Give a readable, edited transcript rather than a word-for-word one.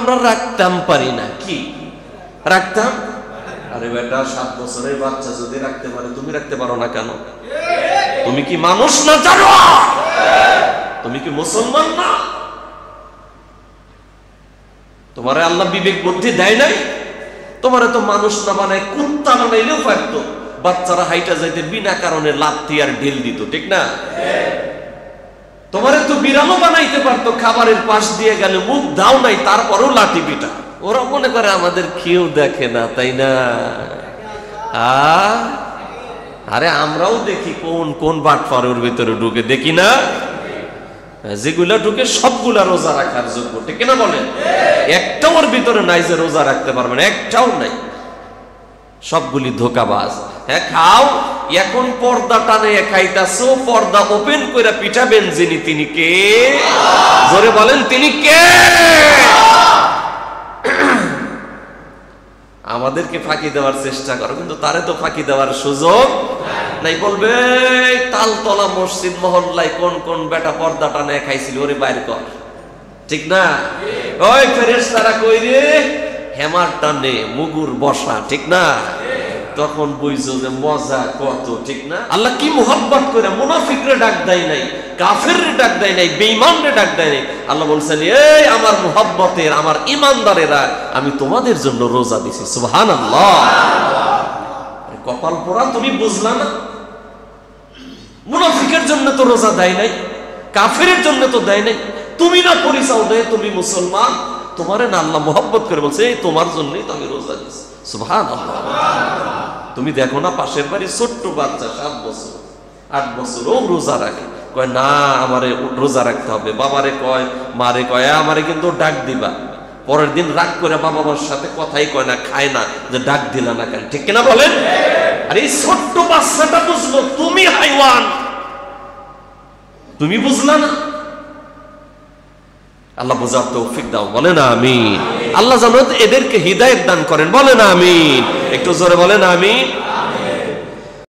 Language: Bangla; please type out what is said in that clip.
আমরা রাখতাম পারি না। কি রাখতাম? আরে বেটা, 7 বছরের বাচ্চা যদি রাখতে পারে, তুমি রাখতে পারো না কেন? তুমি কি মানুষ না জানো? তুমি কি মুসলমান না? তোমারে আল্লাহ বিবেক বুদ্ধি দেয় নাই? তোমারে তো মানুষ না বানায় কুত্তা বানাইলেও পারতো। বাচ্চারা হাইটা যাইতে বিনা কারণে লাথি আর ঢিল দিত, ঠিক না? তোমারে তো বিড়ালও বানাইতে পারতো, খাবারের পাশ দিয়ে গেলে মুখ দাও নাই, তারপরেও লাঠি পিটা। ওরা মনে করে আমাদের কেউ দেখে না, তাই না? আরে আমরাও দেখি কোন কোন বাটপারের ভিতরে ঢুকে, দেখি না? যেগুলা ঢুকে সবগুলা রোজা রাখার যোগ্য, ঠিক না বলেন? একটাও ওর ভিতরে নাই যে রোজা রাখতে পারবেন, একটাও নাই। সবগুলি ধোকাবাজ। হ্যাঁ, খাও। এখন পর্দা টানে খাইতাছো, পর্দা ওপেন করে পিঠাবেন যিনি, তিনি কে? জোরে বলেন, তিনি কে? আমাদেরকে ফাঁকি দেওয়ার চেষ্টা করো, কিন্তু তারে তো ফাঁকি দেওয়ার সুযোগ নাই। বলবে তালতলা মসজিদ মহল্লায় কোন কোন বেটা পর্দা টানে খাইছিল, ওরে বাইর কর, ঠিক না? ওই ফেরেশতারা কই রে? হেমার টানে মুগুর বসা, ঠিক না? তখন বুঝছো যে মজা কত, ঠিক না? আল্লাহ কি মুহাব্বত করে মুনাফিকরে ডাক দেয় নাই, কাফেররে ডাক দেয় নাই, বেঈমানরে ডাক দেয় নাই। আল্লাহ বলছেন, এই আমার মুহাব্বতের, আমার ঈমানদারেরা, আমি তোমাদের জন্য রোজা দিছি। সুবহানাল্লাহ। কপাল পোড়া, তুমি বুঝলা না? মুনাফিকের জন্য তো রোজা দেয় নাই, কাফেরের জন্য তো দেয় নাই। তুমি না পরিচয় দেয় তুমি মুসলমান, তোমারে না আল্লাহ মুহাব্বত করে বলছে, এই তোমার জন্যই তো আমি রোজা দিছি। সুবহানাল্লাহ। তুমি দেখো না, পাশের বাড়ি ছোট্ট বাচ্চা 7 বছর 8 বছর, ও রোজা রাখে। কয় না, আমারে রোজা রাখতে হবে। বাবারে কয়, মারে কয়, আমারে কিন্তু ডাক দিবা। পরের দিন রাগ করে বাবা মার সাথে কথাই কয় না, খায় না, যে ডাক দিলা না কেন, ঠিক কিনা বলেন? আর এই ছোট্ট বাচ্চাটা বুঝলো তুমি হাইওয়ান, তুমি বুঝলা না। আল্লাহ বোঝার তৌফিক দাও, বলেন আমিন। আল্লাহ যেন এদেরকে হিদায়াত দান করেন, বলেন আমিন। একটু জোরে বলেন আমিন।